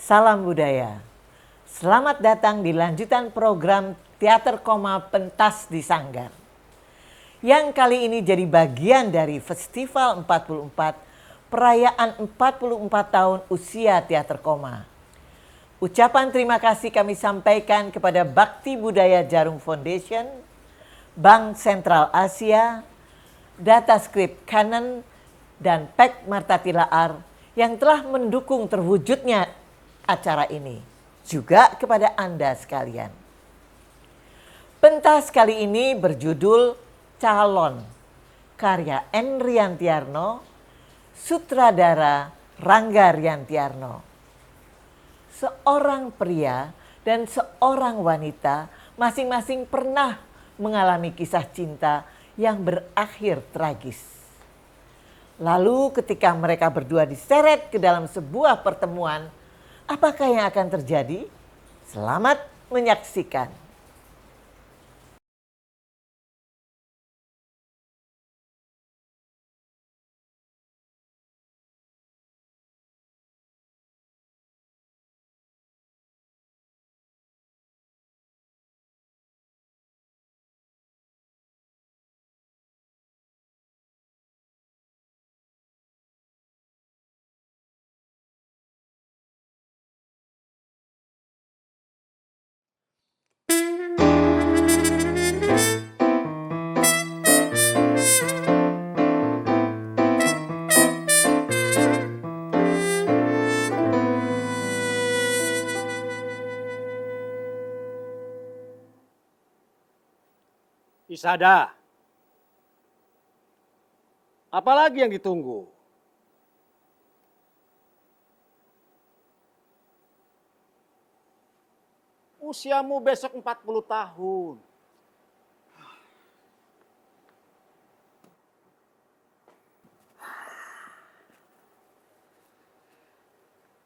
Salam budaya. Selamat datang di lanjutan program Teater Koma Pentas di Sanggar. Yang kali ini jadi bagian dari Festival 44, perayaan 44 tahun usia Teater Koma. Ucapan terima kasih kami sampaikan kepada Bakti Budaya Jarum Foundation, Bank Sentral Asia, Datascript Canon, dan PEK Marta Tilaar yang telah mendukung terwujudnya acara ini. Juga kepada Anda sekalian. Pentas kali ini berjudul Calon, karya N. Riantiarno, sutradara Rangga Riantiarno. Seorang pria dan seorang wanita masing-masing pernah mengalami kisah cinta yang berakhir tragis. Lalu ketika mereka berdua diseret ke dalam sebuah pertemuan, apakah yang akan terjadi? Selamat menyaksikan. Isada, apalagi yang ditunggu? Usiamu besok 40 tahun.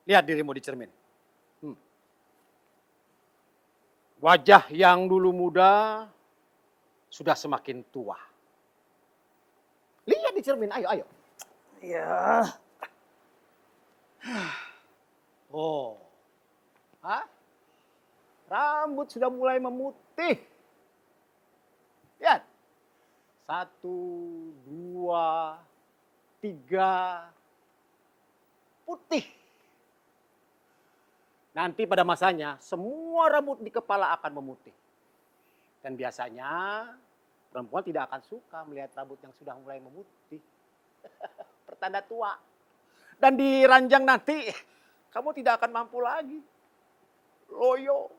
Lihat dirimu di cermin. Wajah yang dulu muda sudah semakin tua. Lihat di cermin, ayo. Ya, Oh, rambut sudah mulai memutih. Lihat, 1, 2, 3, putih. Nanti pada masanya semua rambut di kepala akan memutih. Dan biasanya perempuan tidak akan suka melihat rambut yang sudah mulai memutih. Pertanda tua. Dan di ranjang nanti kamu tidak akan mampu lagi. Loyo.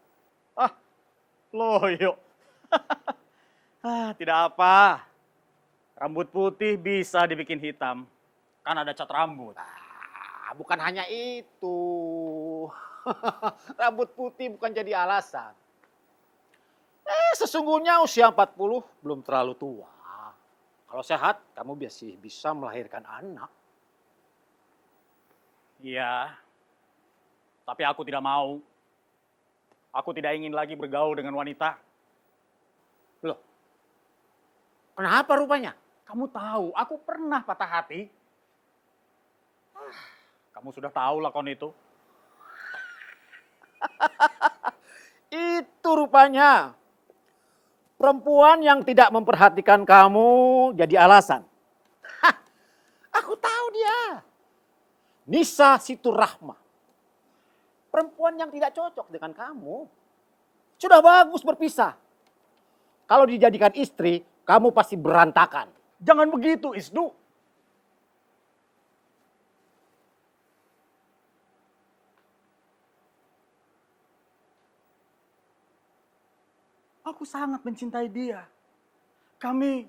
loyo. Tidak apa. Rambut putih bisa dibikin hitam. Kan ada cat rambut. Bukan hanya itu. Rambut putih bukan jadi alasan. Sesungguhnya usia 40 belum terlalu tua. Kalau sehat, kamu masih bisa melahirkan anak. Iya. Tapi aku tidak mau. Aku tidak ingin lagi bergaul dengan wanita. Loh, kenapa rupanya? Kamu tahu, aku pernah patah hati. Kamu sudah tahu lakon itu. Itu rupanya. Perempuan yang tidak memperhatikan kamu jadi alasan. Aku tahu dia. Nisa Siturahma. Perempuan yang tidak cocok dengan kamu. Sudah bagus berpisah. Kalau dijadikan istri, kamu pasti berantakan. Jangan begitu, Isnu. Aku sangat mencintai dia. Kami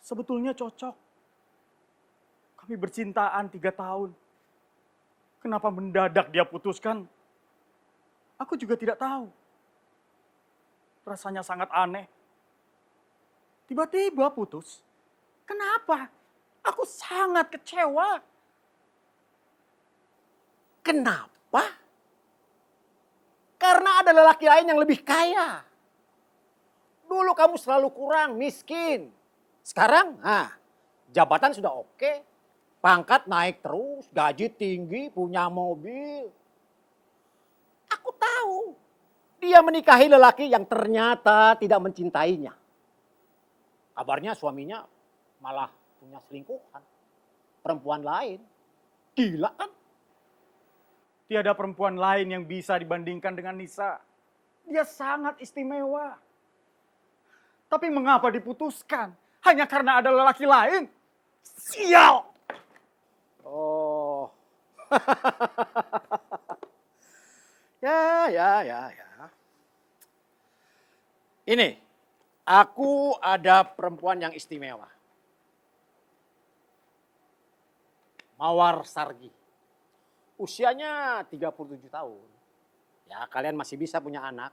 sebetulnya cocok. Kami bercintaan 3 tahun. Kenapa mendadak dia putuskan? Aku juga tidak tahu. Rasanya sangat aneh. Tiba-tiba putus. Kenapa? Aku sangat kecewa. Kenapa? Karena ada lelaki lain yang lebih kaya. Dulu kamu selalu kurang, miskin. Sekarang, jabatan sudah oke. Pangkat naik terus, gaji tinggi, punya mobil. Aku tahu dia menikahi lelaki yang ternyata tidak mencintainya. Kabarnya suaminya malah punya selingkuhan, perempuan lain. Gila kan? Tiada perempuan lain yang bisa dibandingkan dengan Nisa. Dia sangat istimewa. Tapi mengapa diputuskan? Hanya karena ada lelaki lain? Sial! Oh. Ya. Ini, aku ada perempuan yang istimewa. Mawar Sargi. Usianya 37 tahun. Ya, kalian masih bisa punya anak.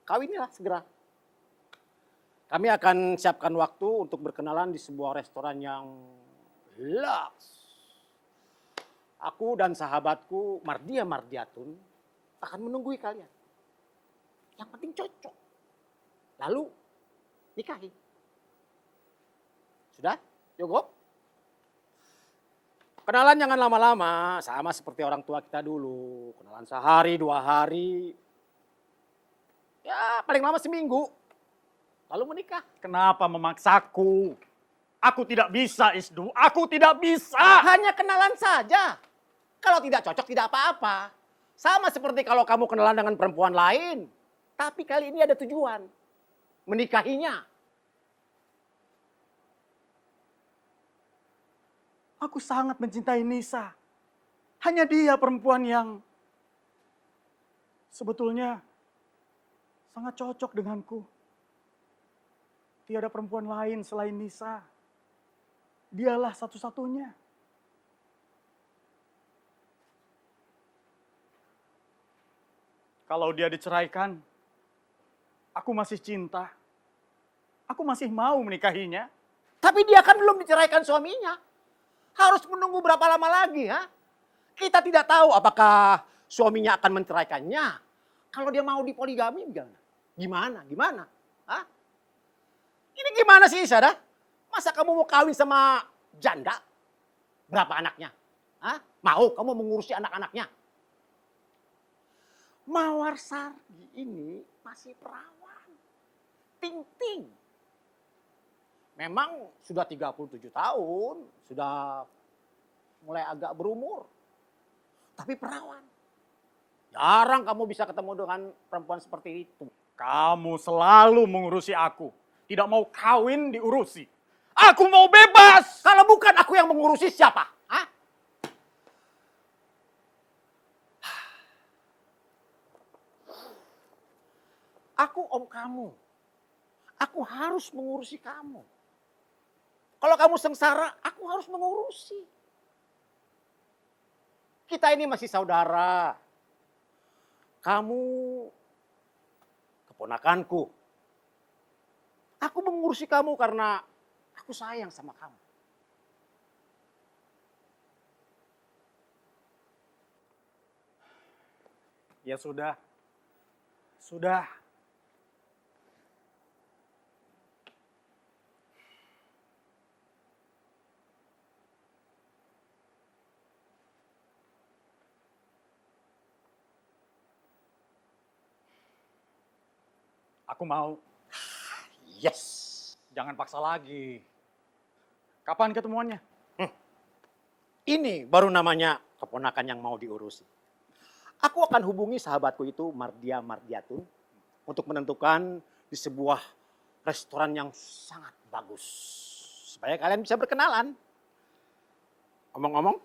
Kawinilah segera. Kami akan siapkan waktu untuk berkenalan di sebuah restoran yang lux. Aku dan sahabatku Mardia Mardiatun akan menunggui kalian. Yang penting cocok. Lalu nikahi. Sudah? Cukup? Kenalan jangan lama-lama, sama seperti orang tua kita dulu. Kenalan sehari, 2 hari. Ya paling lama seminggu. Lalu menikah. Kenapa memaksaku? Aku tidak bisa, Isdu. Aku tidak bisa. Hanya kenalan saja. Kalau tidak cocok tidak apa-apa. Sama seperti kalau kamu kenalan dengan perempuan lain. Tapi kali ini ada tujuan. Menikahinya. Aku sangat mencintai Nisa. Hanya dia perempuan yang sebetulnya sangat cocok denganku. Tiada perempuan lain selain Nisa. Dialah satu-satunya. Kalau dia diceraikan, aku masih cinta. Aku masih mau menikahinya. Tapi dia kan belum diceraikan suaminya. Harus menunggu berapa lama lagi, ha? Kita tidak tahu apakah suaminya akan menceraikannya. Kalau dia mau dipoligami gimana? Hah? Ini gimana sih, Sada? Masa kamu mau kawin sama janda? Berapa anaknya? Hah? Mau kamu mengurusi anak-anaknya? Mawar Sargi ini masih perawan. Ting-ting. Memang sudah 37 tahun, sudah mulai agak berumur. Tapi perawan. Jarang kamu bisa ketemu dengan perempuan seperti itu. Kamu selalu mengurusi aku. Tidak mau kawin diurusi. Aku mau bebas. Kalau bukan aku yang mengurusi siapa? Hah? Aku om kamu. Aku harus mengurusi kamu. Kalau kamu sengsara, aku harus mengurusi. Kita ini masih saudara. Kamu keponakanku. Aku mengurusi kamu karena aku sayang sama kamu. Ya sudah. Sudah. Aku mau. Yes. Jangan paksa lagi. Kapan ketemuannya? Ini baru namanya keponakan yang mau diurusi. Aku akan hubungi sahabatku itu Mardia Mardiatun untuk menentukan di sebuah restoran yang sangat bagus. Supaya kalian bisa berkenalan. Ngomong-ngomong,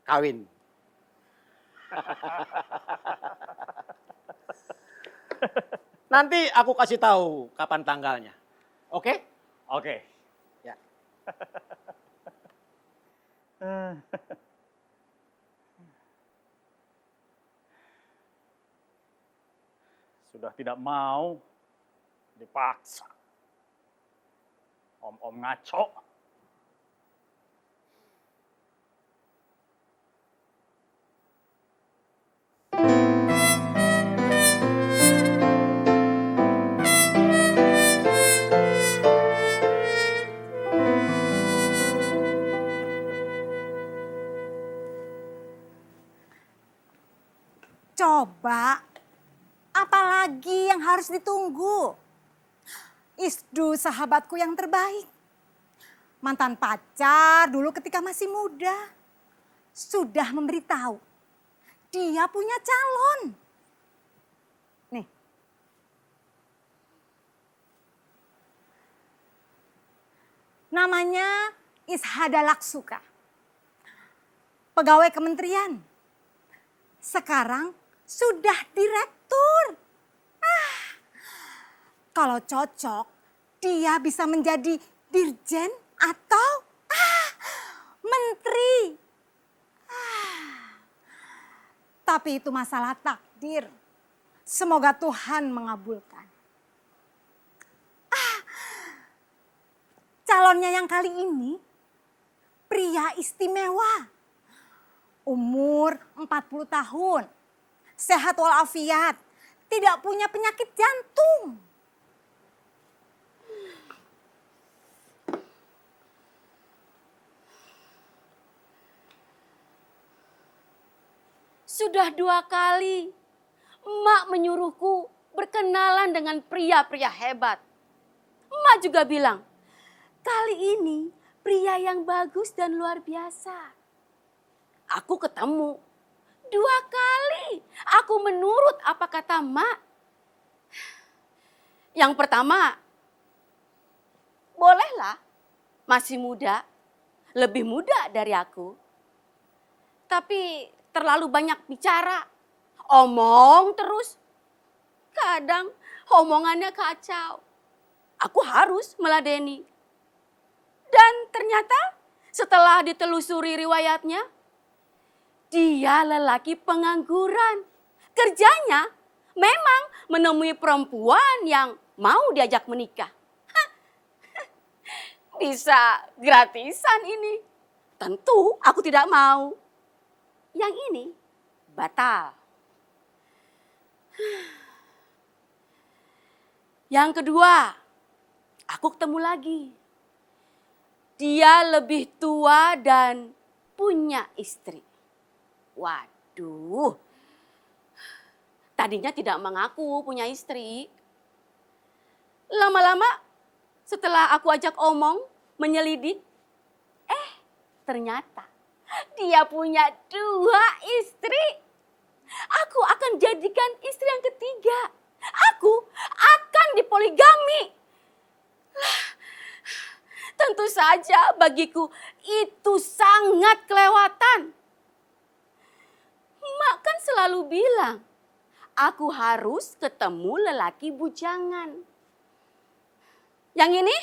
kawin. Nanti aku kasih tahu kapan tanggalnya. Oke? Oke. Ya. Sudah tidak mau, dipaksa. Om-om ngaco. Coba, apalagi yang harus ditunggu? Isdu sahabatku yang terbaik. Mantan pacar dulu ketika masih muda. Sudah memberitahu dia punya calon. Nih. Namanya Ishada Laksuka. Pegawai kementerian. Sekarang sudah direktur. Kalau cocok, dia bisa menjadi dirjen atau menteri. Tapi itu masalah takdir. Semoga Tuhan mengabulkan. Calonnya yang kali ini pria istimewa. Umur 40 tahun. Sehat walafiat. Tidak punya penyakit jantung. Sudah 2 kali emak menyuruhku berkenalan dengan pria-pria hebat. Emak juga bilang, kali ini pria yang bagus dan luar biasa. Aku ketemu 2 kali. Aku menurut apa kata emak. Yang pertama, bolehlah masih muda, lebih muda dari aku. Tapi terlalu banyak bicara, omong terus. Kadang omongannya kacau. Aku harus meladeni. Dan ternyata setelah ditelusuri riwayatnya, dia lelaki pengangguran. Kerjanya memang menemui perempuan yang mau diajak menikah. Bisa gratisan ini. Tentu aku tidak mau. Yang ini batal. Yang kedua, aku ketemu lagi. Dia lebih tua dan punya istri. Waduh, tadinya tidak mengaku punya istri. Lama-lama setelah aku ajak omong, menyelidik, ternyata dia punya 2 istri. Aku akan jadikan istri yang ketiga. Aku akan dipoligami. Tentu saja bagiku itu sangat kelewatan. Mak kan selalu bilang, aku harus ketemu lelaki bujangan. Yang ini?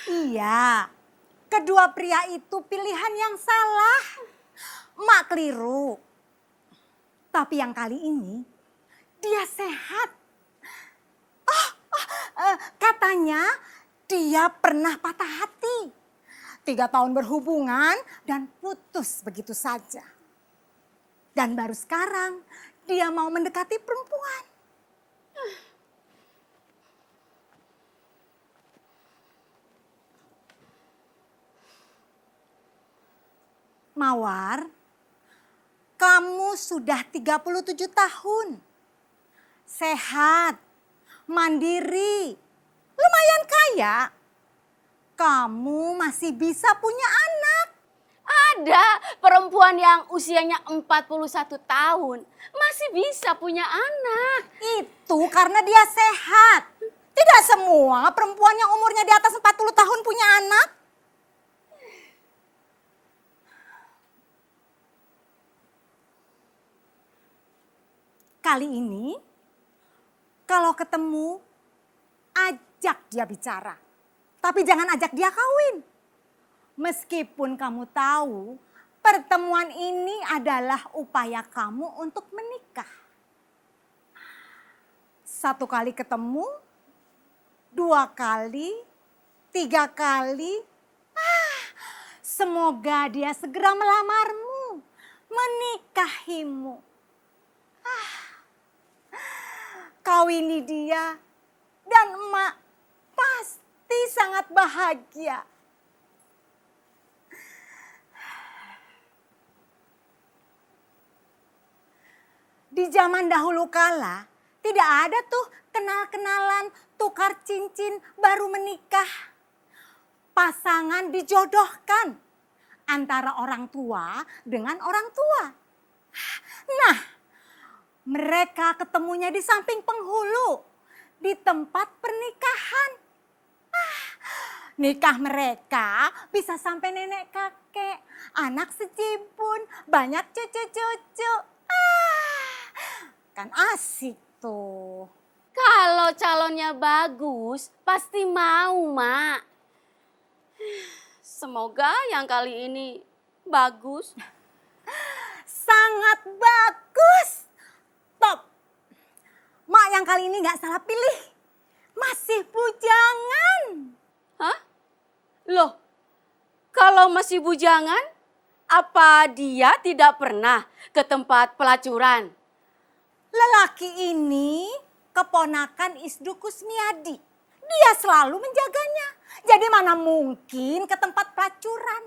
Iya, kedua pria itu pilihan yang salah. Mak keliru. Tapi yang kali ini dia sehat. Katanya dia pernah patah hati. 3 tahun berhubungan dan putus begitu saja. Dan baru sekarang dia mau mendekati perempuan. Mawar, kamu sudah 37 tahun. Sehat, mandiri, lumayan kaya. Kamu masih bisa punya anak. Ada perempuan yang usianya 41 tahun masih bisa punya anak. Itu karena dia sehat. Tidak semua perempuan yang umurnya di atas 40 tahun punya anak. Kali ini, kalau ketemu, ajak dia bicara. Tapi jangan ajak dia kawin. Meskipun kamu tahu, pertemuan ini adalah upaya kamu untuk menikah. 1 kali ketemu, 2 kali, 3 kali. Semoga dia segera melamarmu, menikahimu. Kawini dia dan emak pasti sangat bahagia. Di zaman dahulu kala, tidak ada tuh kenal-kenalan, tukar cincin baru menikah. Pasangan dijodohkan antara orang tua dengan orang tua. Nah, mereka ketemunya di samping penghulu, di tempat pernikahan. Nikah mereka bisa sampai nenek kakek, anak secibun, banyak cucu-cucu. Kan asik tuh. Kalau calonnya bagus, pasti mau, Mak. Semoga yang kali ini bagus. Sangat bagus. Top. Mak yang kali ini gak salah pilih. Masih bujangan. Hah? Loh, kalau masih bujangan, apa dia tidak pernah ke tempat pelacuran? Lelaki ini keponakan Isdu Kusmiadi. Dia selalu menjaganya. Jadi mana mungkin ke tempat pelacuran.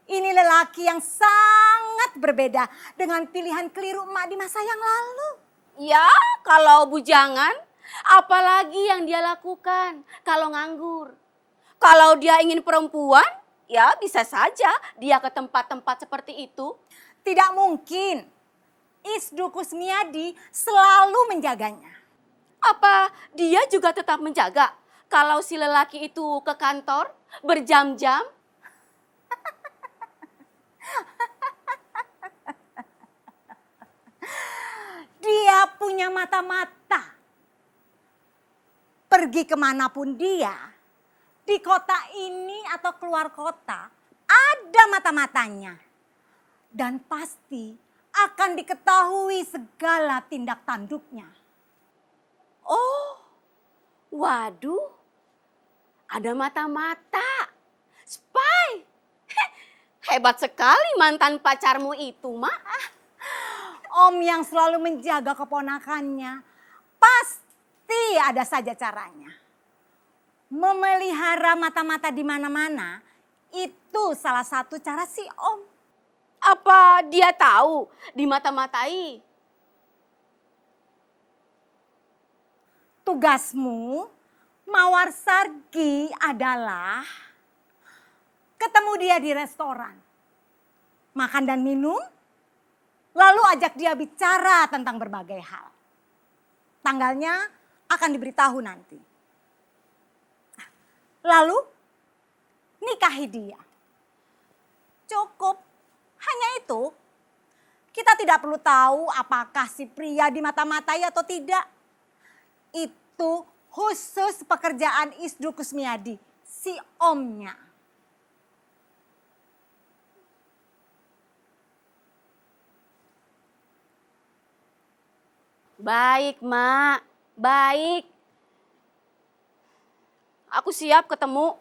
Ini lelaki yang sangat berbeda dengan pilihan keliru emak di masa yang lalu. Ya, kalau bujangan, apalagi yang dia lakukan kalau nganggur. Kalau dia ingin perempuan, ya bisa saja dia ke tempat-tempat seperti itu. Tidak mungkin. Isdu Kusmiadi selalu menjaganya. Apa dia juga tetap menjaga kalau si lelaki itu ke kantor berjam-jam? Dia punya mata-mata. Pergi kemanapun dia, di kota ini atau keluar kota, ada mata-matanya. Dan pasti akan diketahui segala tindak tanduknya. Oh, waduh, ada mata-mata. Spy. Hebat sekali mantan pacarmu itu, Mak. Om yang selalu menjaga keponakannya, pasti ada saja caranya. Memelihara mata-mata di mana-mana, itu salah satu cara si Om. Apa dia tahu dimata-matai? Tugasmu, Mawar Sargi adalah ketemu dia di restoran. Makan dan minum, lalu ajak dia bicara tentang berbagai hal. Tanggalnya akan diberitahu nanti. Lalu nikahi dia. Cukup, hanya itu. Kita tidak perlu tahu apakah si pria dimata-matai atau tidak. Itu khusus pekerjaan Isdu Kusmiadi, si omnya. Baik, Mak. Baik. Aku siap ketemu.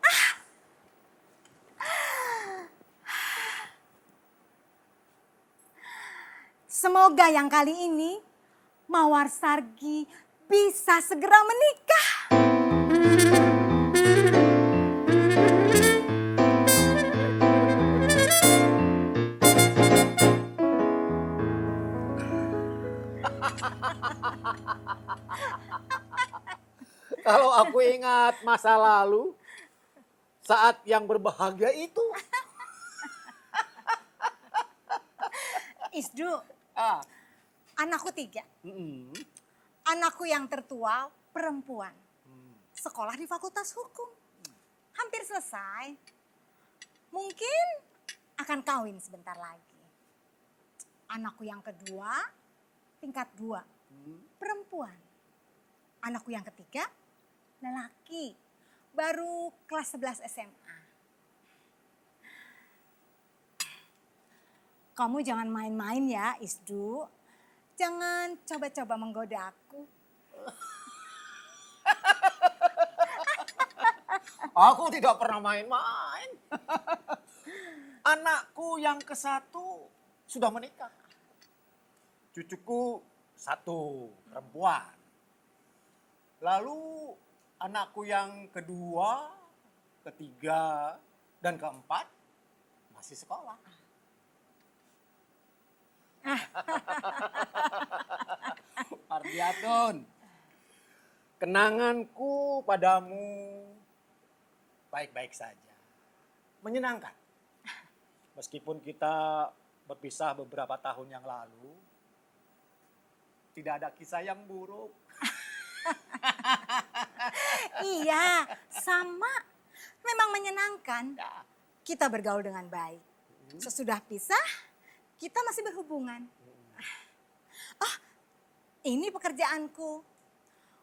Semoga yang kali ini Mawar Sargi bisa segera menikah. Kalau aku ingat masa lalu, saat yang berbahagia itu. Isdu, Ah, anakku 3. mm-mm. Anakku yang tertua perempuan. Sekolah di Fakultas Hukum. Hampir selesai. Mungkin akan kawin sebentar lagi. Anakku yang kedua tingkat 2. Perempuan. Anakku yang ketiga lelaki. Baru kelas 11 SMA. Kamu jangan main-main ya, Isdu. Jangan coba-coba menggoda aku. Aku tidak pernah main-main. Anakku yang ke-1 sudah menikah. Cucuku 1 perempuan. Lalu anakku yang kedua, ketiga, dan keempat masih sekolah. Ardiatun, kenanganku padamu baik-baik saja. Menyenangkan. Meskipun kita berpisah beberapa tahun yang lalu, tidak ada kisah yang buruk. Iya, sama. Memang menyenangkan. Ya. Kita bergaul dengan baik. Sesudah pisah, kita masih berhubungan. Oh, ini pekerjaanku.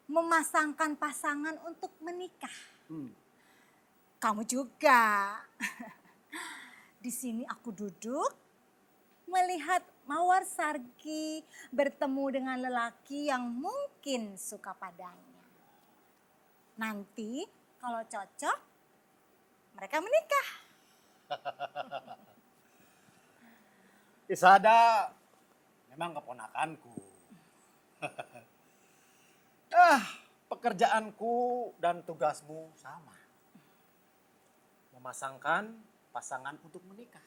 Memasangkan pasangan untuk menikah. Kamu juga. Di sini aku duduk, melihat Mawar Sargi bertemu dengan lelaki yang mungkin suka padanya. Nanti kalau cocok, mereka menikah. Isada memang keponakanku. Pekerjaanku dan tugasmu sama. Memasangkan pasangan untuk menikah.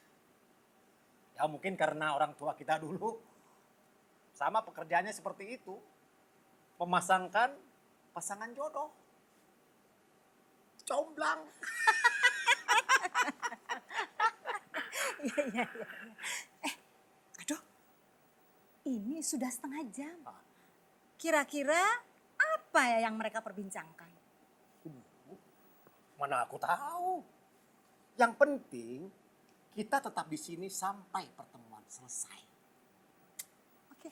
Ya mungkin karena orang tua kita dulu sama pekerjaannya seperti itu. Memasangkan pasangan jodoh. Comblang. Iya. Aduh, ini sudah setengah jam. Kira-kira apa ya yang mereka perbincangkan? Mana aku tahu. Yang penting kita tetap di sini sampai pertemuan selesai. Oke.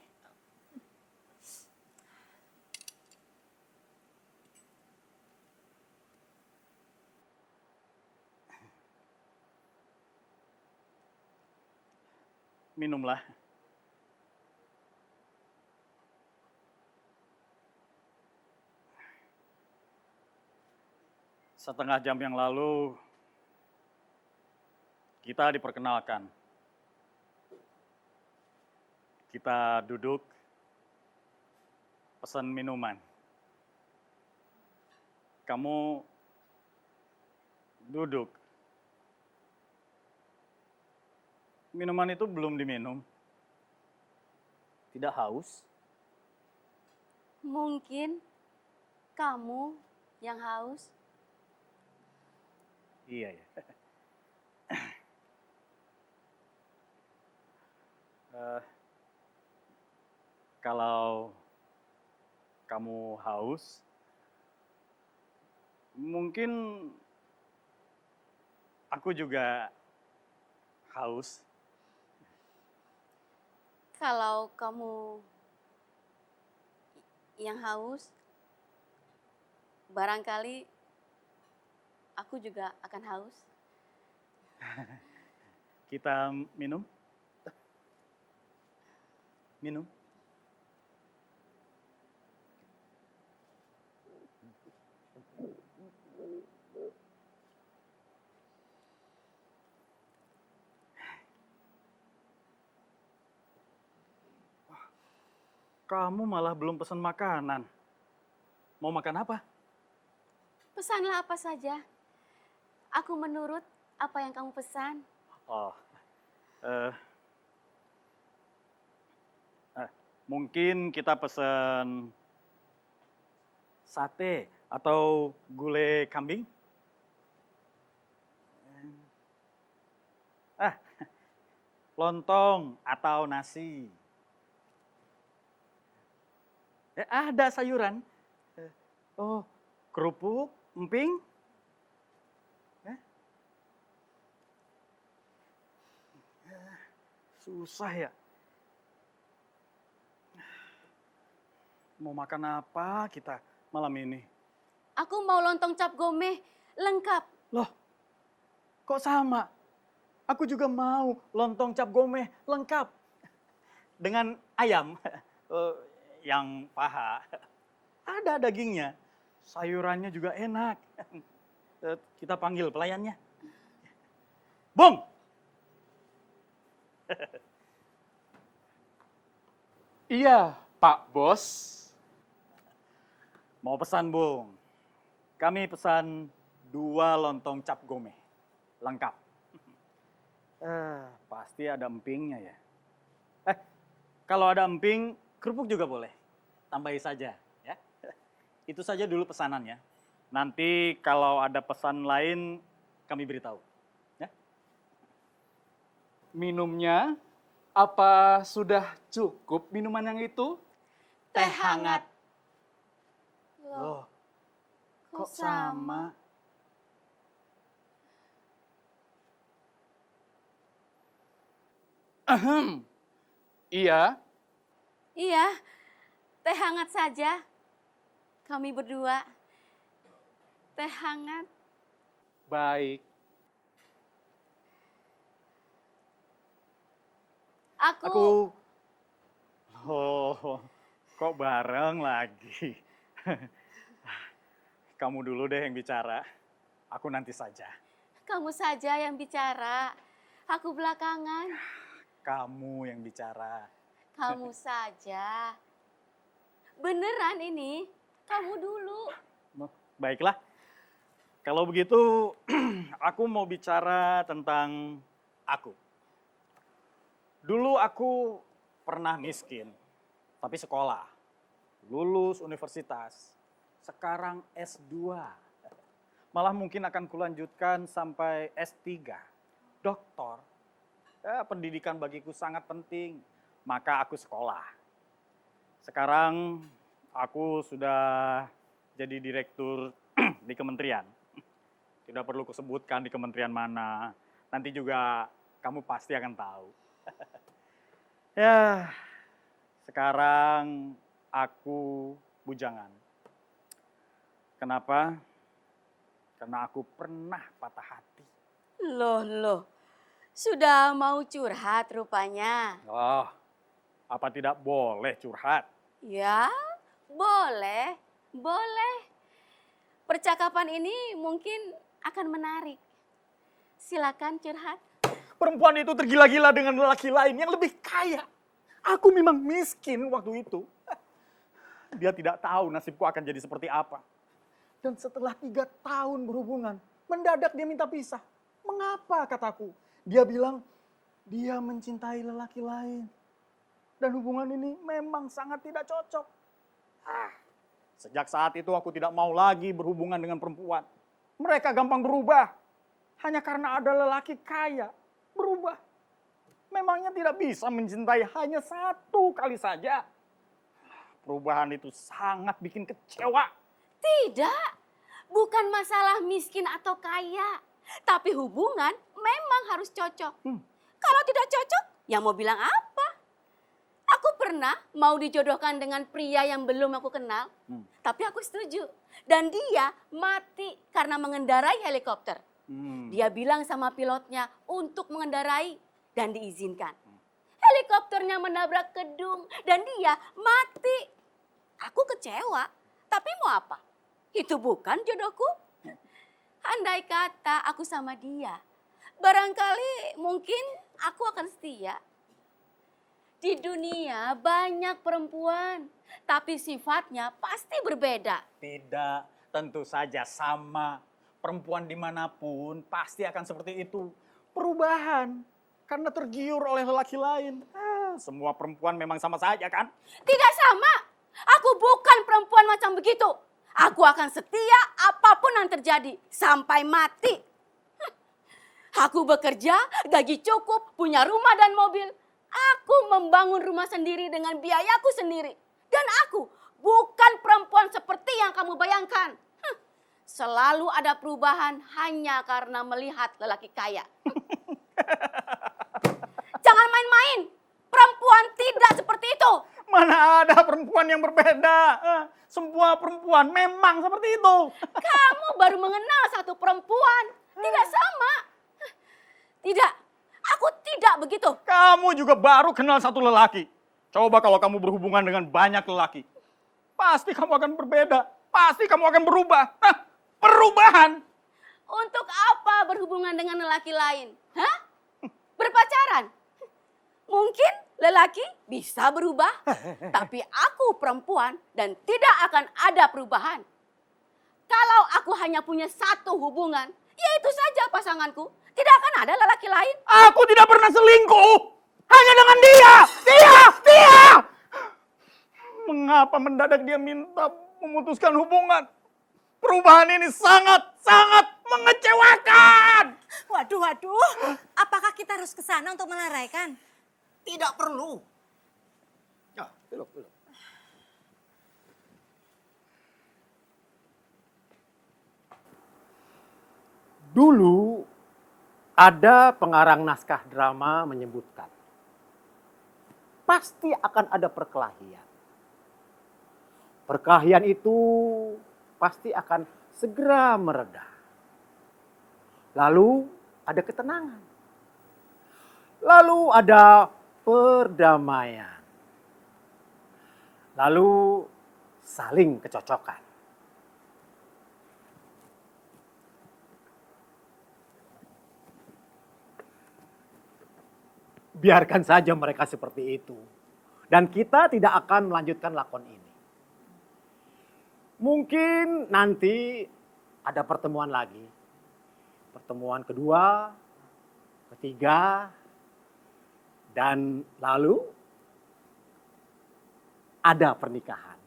Minumlah. Setengah jam yang lalu, kita diperkenalkan. Kita duduk, pesan minuman. Kamu duduk. Minuman itu belum diminum. Tidak haus? Mungkin kamu yang haus. Iya ya. Kalau kamu haus, mungkin aku juga haus. Kalau kamu yang haus, barangkali aku juga akan haus. Kita minum? Minum? Kamu malah belum pesan makanan. Mau makan apa? Pesanlah apa saja. Aku menurut apa yang kamu pesan. Oh, mungkin kita pesan sate atau gulai kambing? Lontong atau nasi? Ada sayuran. Oh, kerupuk, emping? Susah ya. Mau makan apa kita malam ini? Aku mau lontong cap gomeh lengkap. Loh, kok sama? Aku juga mau lontong cap gomeh lengkap. Dengan ayam yang paha. Ada dagingnya. Sayurannya juga enak. Kita panggil pelayannya. Bung! Iya, Pak Bos. Mau pesan, Bung. Kami pesan 2 lontong cap gomeh. Lengkap. Pasti ada empingnya ya. Kalau ada emping, kerupuk juga boleh. Tambahi saja, ya. Itu saja dulu pesanannya. Nanti kalau ada pesan lain, kami beritahu. Ya. Minumnya, apa sudah cukup minuman yang itu? Teh hangat. Loh, Kok sama? Ahem. Iya, Iya, teh hangat saja. Kami berdua. Teh hangat. baik. aku... Oh, kok bareng lagi? Kamu dulu deh yang bicara. Aku nanti saja. Kamu saja yang bicara. Aku belakangan. Kamu yang bicara. Kamu saja. Beneran ini. Kamu dulu. Baiklah. Kalau begitu, aku mau bicara tentang aku. Dulu aku pernah miskin, tapi sekolah. Lulus universitas. Sekarang S2. Malah mungkin akan kulanjutkan sampai S3. Doktor. Ya, pendidikan bagiku sangat penting. Maka aku sekolah. Sekarang aku sudah jadi direktur di kementerian. Tidak perlu kusebutkan di kementerian mana. Nanti juga kamu pasti akan tahu. Ya, sekarang aku bujangan. Kenapa? Karena aku pernah patah hati. Loh. Sudah mau curhat rupanya. Oh, apa tidak boleh curhat? Ya, boleh. Boleh. Percakapan ini mungkin akan menarik. Silakan curhat. Perempuan itu tergila-gila dengan lelaki lain yang lebih kaya. Aku memang miskin waktu itu. Dia tidak tahu nasibku akan jadi seperti apa. Dan setelah 3 tahun berhubungan, mendadak dia minta pisah. Mengapa, kataku? Dia bilang, dia mencintai lelaki lain. Dan hubungan ini memang sangat tidak cocok. Sejak saat itu aku tidak mau lagi berhubungan dengan perempuan. Mereka gampang berubah. Hanya karena ada lelaki kaya. Berubah. Memangnya tidak bisa mencintai hanya 1 kali saja. Perubahan itu sangat bikin kecewa. Tidak. Bukan masalah miskin atau kaya. Tapi hubungan memang harus cocok. Kalau tidak cocok, ya mau bilang apa? Aku pernah mau dijodohkan dengan pria yang belum aku kenal. Tapi aku setuju. Dan dia mati karena mengendarai helikopter. Dia bilang sama pilotnya untuk mengendarai dan diizinkan. Helikopternya menabrak gedung dan dia mati. Aku kecewa, tapi mau apa? Itu bukan jodohku. Andai kata aku sama dia, barangkali mungkin aku akan setia. Di dunia banyak perempuan, tapi sifatnya pasti berbeda. Tidak, tentu saja sama. Perempuan dimanapun pasti akan seperti itu. Perubahan, karena tergiur oleh lelaki lain. Semua perempuan memang sama saja kan? Tidak sama. Aku bukan perempuan macam begitu. Aku akan setia apapun yang terjadi sampai mati. Aku bekerja, gaji cukup, punya rumah dan mobil. Aku membangun rumah sendiri dengan biayaku sendiri. Dan aku bukan perempuan seperti yang kamu bayangkan. Selalu ada perubahan hanya karena melihat lelaki kaya. Jangan main-main. Perempuan tidak seperti itu. Mana ada perempuan yang berbeda? Semua perempuan memang seperti itu. Kamu baru mengenal satu perempuan. Tidak sama. Tidak, aku tidak begitu. Kamu juga baru kenal satu lelaki. Coba kalau kamu berhubungan dengan banyak lelaki. Pasti kamu akan berbeda. Pasti kamu akan berubah. Perubahan. Untuk apa berhubungan dengan lelaki lain? Hah? Berpacaran? Mungkin lelaki bisa berubah, tapi aku perempuan dan tidak akan ada perubahan. Kalau aku hanya punya satu hubungan, ya itu saja pasanganku. Tidak akan ada lelaki lain. Aku tidak pernah selingkuh. Hanya dengan dia. Dia. mengapa mendadak dia minta memutuskan hubungan? Perubahan ini sangat mengecewakan. Waduh, waduh. Apakah kita harus ke sana untuk meleraikan? Tidak perlu. Ya, belum. Dulu ada pengarang naskah drama menyebutkan, pasti akan ada perkelahian. Perkelahian itu pasti akan segera mereda. Lalu ada ketenangan. Lalu ada perdamaian. Lalu saling kecocokan. Biarkan saja mereka seperti itu. Dan kita tidak akan melanjutkan lakon ini. Mungkin nanti ada pertemuan lagi. Pertemuan kedua, ketiga, dan lalu ada pernikahan.